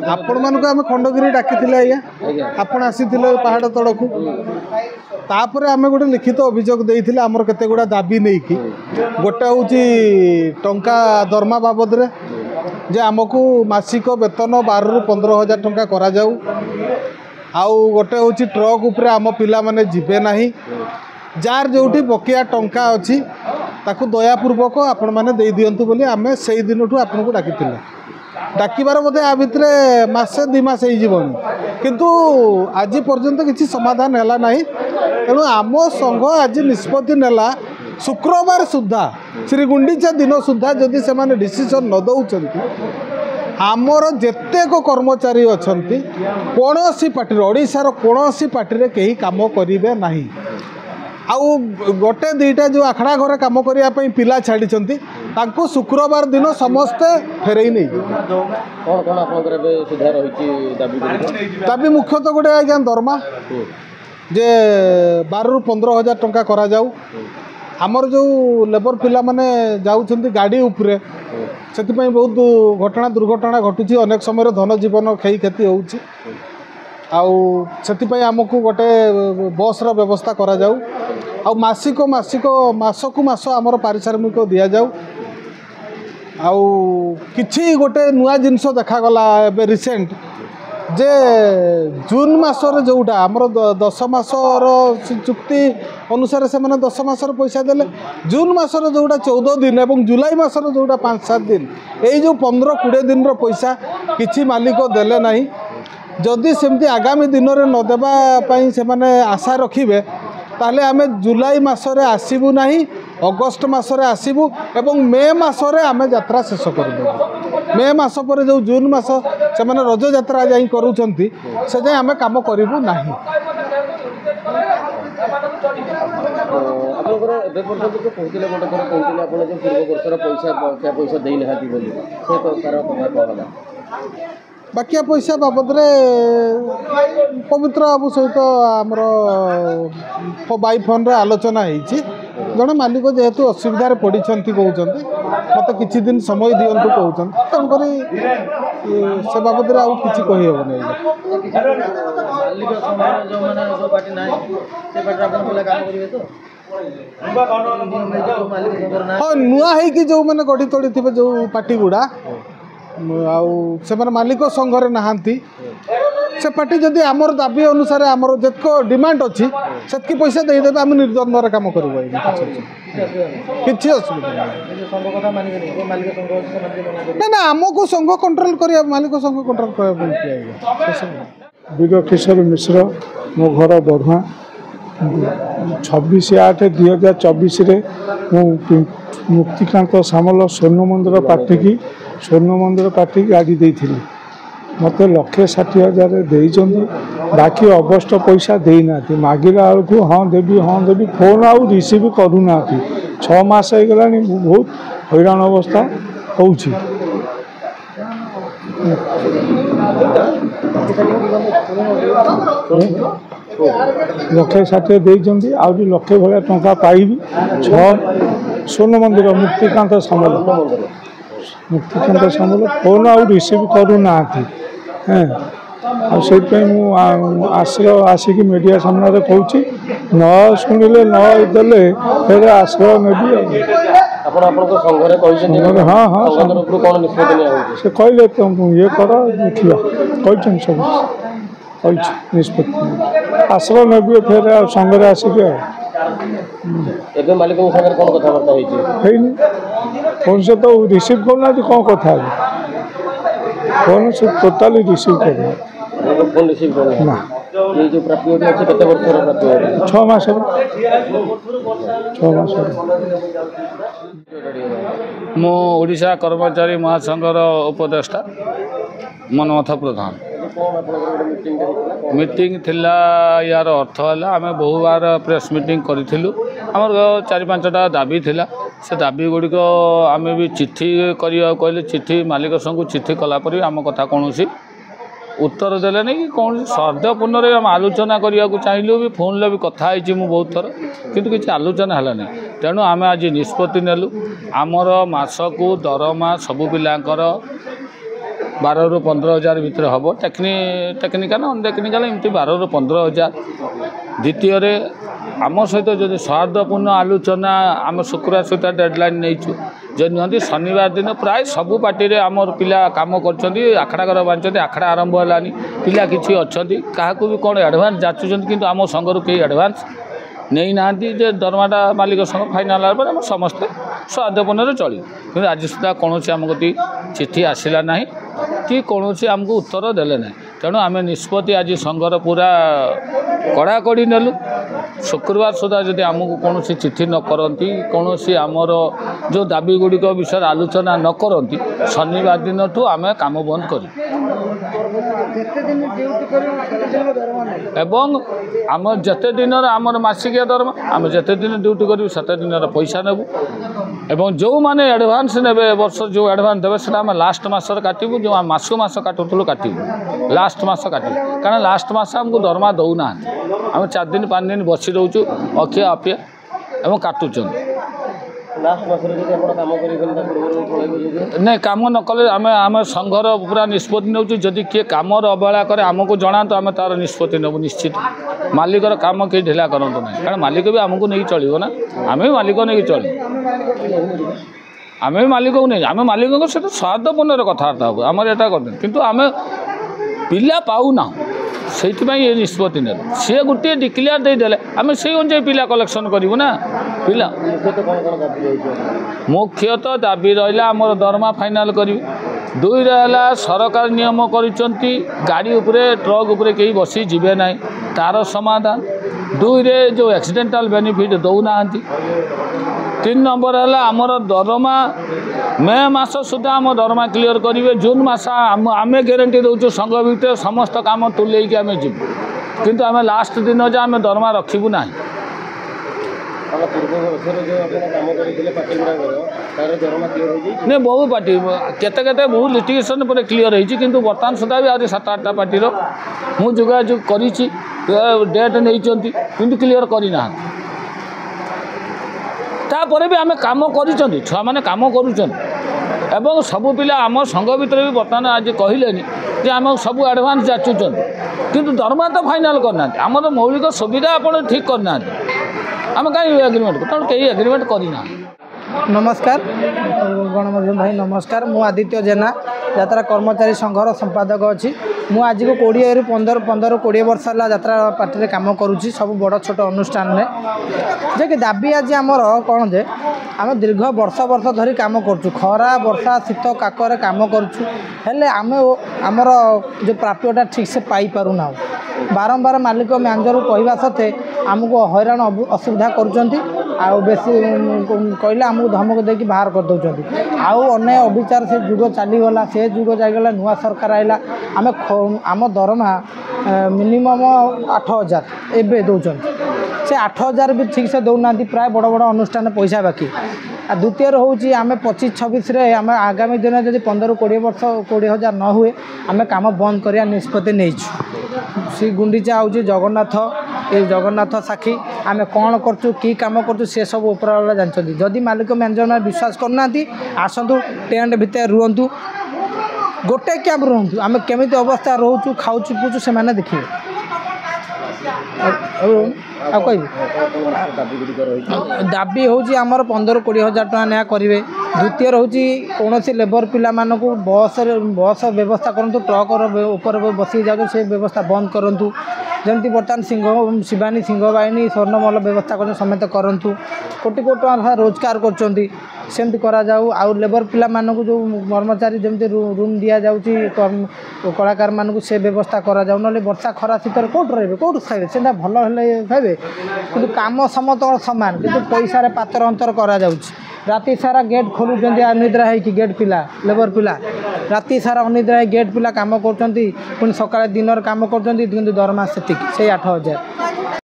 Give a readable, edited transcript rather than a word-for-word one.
आपण मानक आम खंडगिरी डाकी आज्ञा आपण आसी पहाड़ तड़क तापर आम गोटे लिखित अभियोग देते आमर केते गुड़ा दाबी नहीं कि गोटे हूँ टंका दरमा बाबद रे जे आमको मासिक वेतन 12 ରୁ 15,000 टंका करा जाऊ आउ गोटे हूँ ट्रक उपरे आम पिला माने जीवे नहीं जार जोटी बकिया टंका अच्छी ताकू दयापूर्वक आपण मैंने दे दिंतु बोली आम से दिन आपन को डाकी डाकिबार बोधे आ भितर मासे 2 मास किंतु आज पर्यंत किसी समाधान है ना तेणु आम संघ आज निष्पत्ति नेला शुक्रवार सुधा श्री गुंडीचा दिन सुधा जदि से माने डिसीजन न दौरान आमर जेतेक कर्मचारी अच्छा कौन पार्टी ओडिशार कौन पार्टी रे कहीं काम करेंगे नहीं आउ गोटे दीटा जो आखड़ा घरे काम करने पिला छाड़ी शुक्रवार दिन समस्ते फेरई नहीं दाबी मुख्यतः गोटे आज्ञा दरमा जे 12 ରୁ 15,000 टंका करा जाऊ आमर जो लेबर पिला माने जाउछंती गाड़ी उपरे से बहुत घटना दुर्घटना घटुची अनेक समय धन जीवन क्षय क्षति होउची आउ से आमको गोटे बस रो व्यवस्था करा जाऊ आउ मासिक मासकू मास आमर पारिश्रमिक दि जाऊ आउ किछि गोटे नुआ जिनस देखागला एबे रिसेंट जे जून मासर जोटा आमर 10 मासर चुक्ति अनुसार से माने 10 मासर पैसा देले जून मासर जोटा 14 दिन एवं जुलाई मासर जोटा 5-7 दिन यही जो 15-20 दिन रो पैसा किछि मालिक देले नहीं जदि सेमती आगामी दिन में नदेबा से माने आशा रखिबे ताहले आमे जुलाई मासरे आसीबू नहीं अगस्ट मासरे आसीबू एवं मे मासरे आमे यात्रा शेष कर मे मास पर जो जून मास से माने रज यात्रा जाई करूछंती से जाई आमे काम करिबू नहीं आपनकर एबे पर्यंत जो कहतिले गोटे थर कहतिले आपन जो पूर्व वर्षर पैसा क्या पैसा देई नहाती बोली से तो तार कहला बाकी पैसा बाबद रे पवित्र बाबू सहित आमर बाई फोन रे आलोचना होती जड़े मालिक जेहेतु असुविधार पड़ी कहते मत कि दिन समय दिंतु कहते तेणुक से बाबद आउ कि कहीहबन हाँ नुआ है जो मैंने गढ़ी तोड़ी थे जो पार्टी गुड़ा आउ से मालिक संघरे नहांती से पार्टी जदि आमर दाबी अनुसार आमर जितक डिमांड अच्छी से पैसा देदेवे आम निर्द्वंद्वर काम कर ना ना आमको संघ कंट्रोल कर मालिक संघ कंट्रोल कर विजय किशोर मिश्र मो घर बढ़ुआ 26/8/2024 मुक्तिकांत सामल स्वर्ण मंदिर पार्टी गाड़ी देती मत 1,60,000 देइचंदी बाकी अगस्ट पैसा देना मागिला बेलू हाँ देवी फोन आउ रिसीव करूना 6 मास हो गला बहुत हैरान अवस्था हो 1,60,000 देइचंदी आउरी 1,00,000 भलिया टंका पाइबी 6 स्वर्ण मंदिर मुक्तिकांत सामल फोन आउ रिसीव करूना से आश्रय आसिक मीडिया सामने कहूँ न शुणिले नदेले फिर आश्रय नेबी हाँ हाँ से कहले तुम ये कर देखा कही सब कही निष्पत्ति आश्रय नेबी फिर संघरे आसिक मालिक कौन कथबार्ता फोन से तो रिसीव करना कौन कथा फोन से टोटाली रिसीव करना फोन रिसीव करना ये जो प्राप्ति होती है कितने वर्ष प्राप्ति होती 6 मास 6 मास मो ओडिशा कर्मचारी महासंघर उपदेष्टा मनमथ प्रधान मीटिंग थिला यार अर्थ है आम बहु बार प्रेस मीटिंग करूँ आमर 4-5टा दाबी थिला से दाबी गुड़िक आम भी चिठी करा कहले चिठी मालिक संघ चिठी कलापर आम कथा कौन उत्तर देले नहीं कि कौन सौहार्दपूर्ण आम आलोचना करने को चाहिए भी फोन भी कथा मु बहुत थर किंतु किसी आलोचना है नहीं तेणु आम आज निष्पत्ति नेलु आमर मासकू दरमा सबू पिलांकर 12 ରୁ 15,000 ଭିତରେ ହେବ ଟେକ୍ନିକାଲ ଅନ୍ ଟେକ୍ନିକାଲ ଏମିତି 12 ରୁ 15,000। ଦ୍ୱିତୀୟରେ ଆମ ସହିତ ଯଦି ସୌହାର୍ଦ୍ଦ୍ୟପୂର୍ଣ୍ଣ ଆଲୋଚନା ଆମେ ଶୁକ୍ରବାର ସହିତ ଡେଡ଼ଲାଇନ୍ ନେଇଛୁ ଯେ ନିଅନ୍ତି ଶନିବାର ଦିନ ପ୍ରାୟ ସବୁ ପାର୍ଟିରେ ଆମର ପିଲା କାମ କରୁଛନ୍ତି ଆଖଡ଼ା ଘର ବାନ୍ଧିଛନ୍ତି ଆଖଡ଼ା ଆରମ୍ଭ ହେଲାନି ପିଲା କିଛି ଅଛନ୍ତି କାହାକୁ ବି କ'ଣ ଆଡ଼ଭାନ୍ସ ଯାଚୁଛନ୍ତି କିନ୍ତୁ ଆମ ସଂଘରୁ କେହି ଆଡ଼ଭାନ୍ସ ନେଇନାହାନ୍ତି ଯେ ଦରମାଟା ମାଲିକ ସଂଘ ଫାଇନାଲ୍ ହେଲା ପରେ ଆମେ ସମସ୍ତେ ସୌହାର୍ଦ୍ଦ୍ୟପୂର୍ଣ୍ଣରେ ଚଳିବୁ କିନ୍ତୁ ଆଜି ସୁଦ୍ଧା କୌଣସି ଆମ କତିକି ଚିଠି ଆସିଲା ନାହିଁ କି କୌଣସି ଆମକୁ ଉତ୍ତର ଦେଲେ ନାହିଁ ତେଣୁ ଆମେ ନିଷ୍ପତ୍ତି ଆଜି ସଂଘର ପୁରା କଡ଼ାକଡ଼ି ନେଲୁ ଶୁକ୍ରବାର ସୁଦ୍ଧା ଯଦି ଆମକୁ କୌଣସି ଚିଠି ନ କରନ୍ତି କୌଣସି ଆମର ଯେଉଁ ଦାବି ଗୁଡ଼ିକ ବିଷୟରେ ଆଲୋଚନା ନ କରନ୍ତି ଶନିବାର ଦିନଠୁ ଆମେ କାମ ବନ୍ଦ କରିବୁ ଏବଂ ଆମ ଯେତେ ଦିନର ଆମର ମାସିକିଆ ଦରମା ଆମେ ଯେତେ ଦିନ ଡ୍ୟୁଟି କରିବୁ ସେତେ ଦିନର ପଇସା ନେବୁ ଏବଂ ଯେଉଁମାନେ ଆଡ଼ଭାନ୍ସ ନେବେ ଏ ବର୍ଷ ଯେଉଁ ଆଡ଼ଭାନ୍ସ ଦେବେ ସେଟା ଆମେ ଲାଷ୍ଟ ମାସରେ କାଟିବୁ ଯେଉଁ ମାସକୁ ମାସ କାଟୁଥିଲୁ କାଟିବୁ ଲାଷ୍ଟ ମାସ କାଟିବୁ କାରଣ ଲାଷ୍ଟ ମାସ ଆମକୁ ଦରମା ଦେଉନାହାନ୍ତି ଆମେ 4 ଦିନ 5 ଦିନ ବସି ରହୁଛୁ ଅଖିଆ ଅପିଆ ଏବଂ କାଟୁଛନ୍ତି ନାଇଁ କାମ ନ କଲେ ଆମେ ସଂଘର ପୁରା ନିଷ୍ପତ୍ତି ନେଉଛୁ ଯଦି କିଏ କାମର ଅବହେଳା କରେ ଆମକୁ ଜଣାନ୍ତୁ ଆମେ ତା'ର ନିଷ୍ପତ୍ତି ନେବୁ ନିଶ୍ଚିତ ମାଲିକର କାମ କେହି ଢିଲା କରନ୍ତୁ ନାହିଁ କାରଣ ମାଲିକ ବି ଆମକୁ ନେଇକି ଚଳିବ ନା ଆମେ ବି ମାଲିକ ନେଇକି ଚଳିବୁ ଆମେ ବି ମାଲିକକୁ ନେଇ ଆମେ ମାଲିକଙ୍କ ସହିତ ସୌହାର୍ଦ୍ଦ୍ୟପୂର୍ଣ୍ଣରେ କଥାବାର୍ତ୍ତା ହେବୁ ଆମର ଏଇଟା କରିଦେବୁ କିନ୍ତୁ ଆମେ ପିଲା ପାଉନାହୁଁ ସେଇଥିପାଇଁ ଏ ନିଷ୍ପତ୍ତି ନେଲୁ ସିଏ ଗୋଟିଏ ଡିକ୍ଲେୟାର ଦେଇଦେଲେ ଆମେ ସେଇ ଅନୁଯାୟୀ ପିଲା କଲେକ୍ସନ୍ କରିବୁ ନା ପିଲା ମୁଖ୍ୟତଃ ଦାବି ରହିଲା ଆମର ଦରମା ଫାଇନାଲ୍ କରିବୁ 2ରେ ହେଲା ସରକାର ନିୟମ କରିଛନ୍ତି ଗାଡ଼ି ଉପରେ ଟ୍ରକ୍ ଉପରେ କେହି ବସି ଯିବେ ନାହିଁ ତା'ର ସମାଧାନ 2ରେ ଯେଉଁ ଆକ୍ସିଡେଣ୍ଟାଲ୍ ବେନିଫିଟ୍ ଦେଉନାହାନ୍ତି 3 ନମ୍ବର ହେଲା ଆମର ଦରମା ମେ ମାସ ସୁଦ୍ଧା ଆମ ଦରମା କ୍ଲିୟର କରିବେ ଜୁନ୍ ମାସ ଆମେ ଗ୍ୟାରେଣ୍ଟି ଦେଉଛୁ ସଂଘ ଭିତରେ ସମସ୍ତ କାମ ତୁଲେଇକି ଆମେ ଯିବୁ କିନ୍ତୁ ଆମେ ଲାଷ୍ଟ ଦିନ ଯେ ଆମେ ଦରମା ରଖିବୁ ନାହିଁ ନାଇଁ ବହୁ ପାର୍ଟି କେତେ ବହୁ ଲିଟିଗେସନ୍ ପରେ କ୍ଲିୟର ହେଇଛି କିନ୍ତୁ ବର୍ତ୍ତମାନ ସୁଦ୍ଧା ବି ଆହୁରି 7-8ଟା ପାର୍ଟିର ମୁଁ ଯୋଗାଯୋଗ କରିଛି ଡେଟ୍ ନେଇଛନ୍ତି କିନ୍ତୁ କ୍ଲିୟର କରିନାହାନ୍ତି ତାପରେ ବି ଆମେ କାମ କରିଛନ୍ତି ଛୁଆମାନେ କାମ କରୁଛନ୍ତି ଏବଂ ସବୁ ପିଲା ଆମ ସଂଘ ଭିତରେ ବି ବର୍ତ୍ତମାନ ଆଜି କହିଲେନି ଯେ ଆମେ ସବୁ ଆଡ଼ଭାନ୍ସ ଯାଚୁଛନ୍ତି କିନ୍ତୁ ଦରମା ତ ଫାଇନାଲ୍ କରିନାହାନ୍ତି ଆମର ମୌଳିକ ସୁବିଧା ଆପଣ ଠିକ୍ କରିନାହାନ୍ତି ଆମେ କାହିଁ ଏଗ୍ରିମେଣ୍ଟ ତେଣୁ କେହି ଏଗ୍ରିମେଣ୍ଟ କରିନାହାନ୍ତି नमस्कार गणमाध्यम भाई नमस्कार मु आदित्य जेना यात्रा कर्मचारी संघर संपादक अच्छी मु आज को 20 ରୁ 15-20 वर्ष है यात्रा पार्टी काम करुँची सब बड़ छोट अनुष्ठान में जे कि दाबी आज आमर कौन जे आम दीर्घ वर्ष धरी काम करुँ खरा वर्षा शीत काकर काम करुँ आमर जो प्राप्यटा ठीक से पाई पारूना बारंबार मालिक मैनेजर कहवा सत्वे आमको हैरान असुविधा करुँच बेसी कहले आमको धमक देकी बाहर कर दौरान आउ अन्य अविचार से जुग चलीगला से जुग जागला नुआ सरकार आइला आम दरमा मिनिमम 8,000 एवं दौरान से 8,000 भी ठीक से दौना प्राय बड़ बड़ अनुष्ठान पैसा बाकी द्वितीय हूँ आम 25-26 आम आगामी दिन जब 15-20 वर्ष 20,000 न हुए आम कम बंद करने निष्पत्ति नहीं श्री गुंडीचा हूँ जगन्नाथ ये जगन्नाथ साक्षी आम कौन करूँ कि कम करूँ से सब उपरवाला जानते जदि मालिक मैनेजर मैंने विश्वास करना आसतु टेंट भितर रुहतु गोटे कैब रुहतु आम केमी अवस्था रोचु खाऊ पीचु से देखिए दाबी हूँ आमर 15-20,000 टका ना करेंगे द्वितीय हूँ कौन लेबर पिला बस व्यवस्था करूँ ट्रक ऊपर बसी जाऊ से व्यवस्था बंद करूँ जमी बर्तमान शिवानी सिंह बाहिनी स्वर्णमल व्यवस्था कर समेत करूँ कोटी कोटी टका रोजगार करमती करा आउ लेबर पिला जो कर्मचारी जमी रूम दि जाऊँगी कलाकार मानक से व्यवस्था करा ना वर्षा खरा शीतर कौट रे कौट खाइबे से भल खाइबे कि कम समस्त सामान कि पैसा पातर अंतर करा राति सारा गेट खोलुंट अनिद्रा है कि गेट पिला लेबर पिला राति सारा अनिद्रा है गेट पिला काम कर पुणी सकाଳେ दिन काम कर दरमा से 8,000